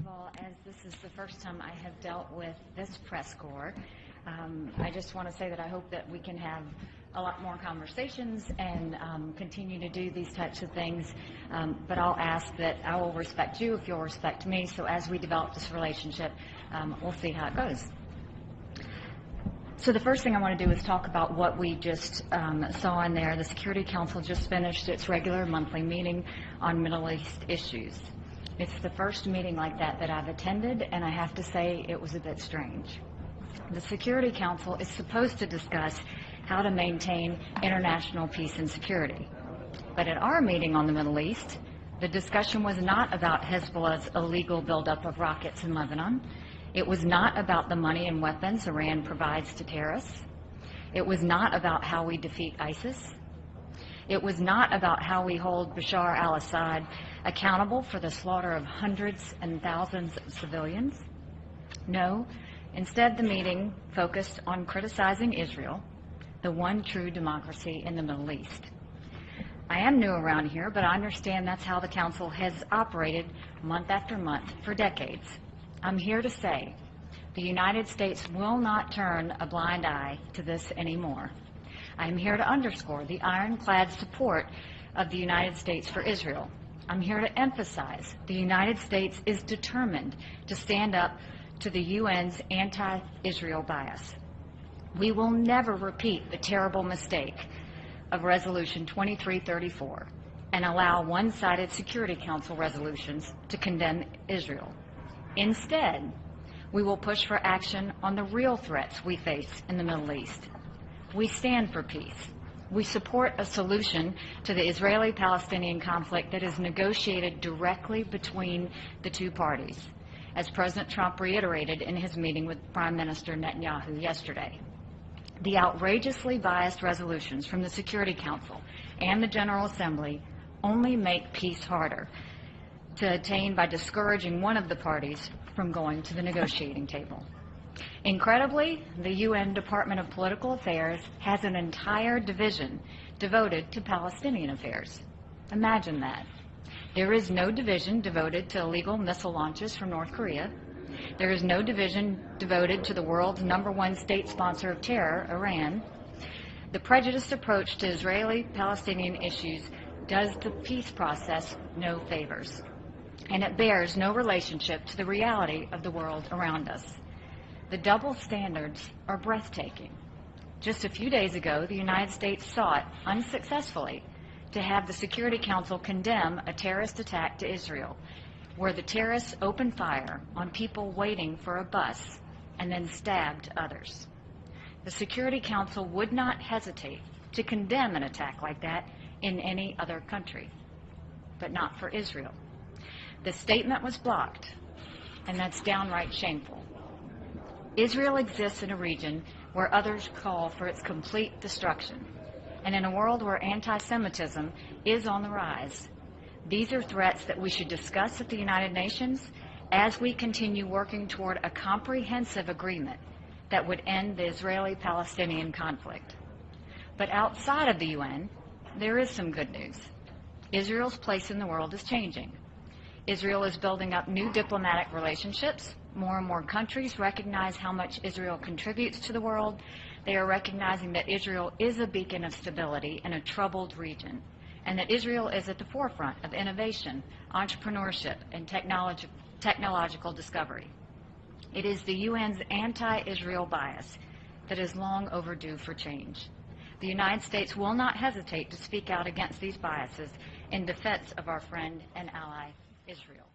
all, as this is the first time I have dealt with this press corps, I just want to say that I hope that we can have a lot more conversations and continue to do these types of things. But I'll ask that I will respect you if you'll respect me. So as we develop this relationship, we'll see how it goes. So the first thing I want to do is talk about what we just saw in there. The Security Council just finished its regular monthly meeting on Middle East issues. It's the first meeting like that that I've attended, and I have to say it was a bit strange. The Security Council is supposed to discuss how to maintain international peace and security. But at our meeting on the Middle East, the discussion was not about Hezbollah's illegal buildup of rockets in Lebanon. It was not about the money and weapons Iran provides to terrorists. It was not about how we defeat ISIS. It was not about how we hold Bashar al-Assad accountable for the slaughter of hundreds and thousands of civilians. No, instead the meeting focused on criticizing Israel, the one true democracy in the Middle East. I am new around here, but I understand that's how the Council has operated month after month for decades. I'm here to say the United States will not turn a blind eye to this anymore. I am here to underscore the ironclad support of the United States for Israel. I'm here to emphasize the United States is determined to stand up to the UN's anti-Israel bias. We will never repeat the terrible mistake of Resolution 2334 and allow one-sided Security Council resolutions to condemn Israel. Instead, we will push for action on the real threats we face in the Middle East. We stand for peace. We support a solution to the Israeli-Palestinian conflict that is negotiated directly between the two parties, as President Trump reiterated in his meeting with Prime Minister Netanyahu yesterday. The outrageously biased resolutions from the Security Council and the General Assembly only make peace harder to attain by discouraging one of the parties from going to the negotiating table. Incredibly, the UN Department of Political Affairs has an entire division devoted to Palestinian affairs. Imagine that. There is no division devoted to illegal missile launches from North Korea. There is no division devoted to the world's #1 state sponsor of terror, Iran. The prejudiced approach to Israeli-Palestinian issues does the peace process no favors, and it bears no relationship to the reality of the world around us. The double standards are breathtaking. Just a few days ago, the United States sought, unsuccessfully, to have the Security Council condemn a terrorist attack to Israel, where the terrorists opened fire on people waiting for a bus and then stabbed others. The Security Council would not hesitate to condemn an attack like that in any other country, but not for Israel. The statement was blocked, and that's downright shameful. Israel exists in a region where others call for its complete destruction, and in a world where anti-Semitism is on the rise. These are threats that we should discuss at the United Nations as we continue working toward a comprehensive agreement that would end the Israeli-Palestinian conflict. But outside of the UN, there is some good news. Israel's place in the world is changing. Israel is building up new diplomatic relationships. More and more countries recognize how much Israel contributes to the world. They are recognizing that Israel is a beacon of stability in a troubled region, and that Israel is at the forefront of innovation, entrepreneurship, and technological discovery. It is the UN's anti-Israel bias that is long overdue for change. The United States will not hesitate to speak out against these biases in defense of our friend and ally, Israel.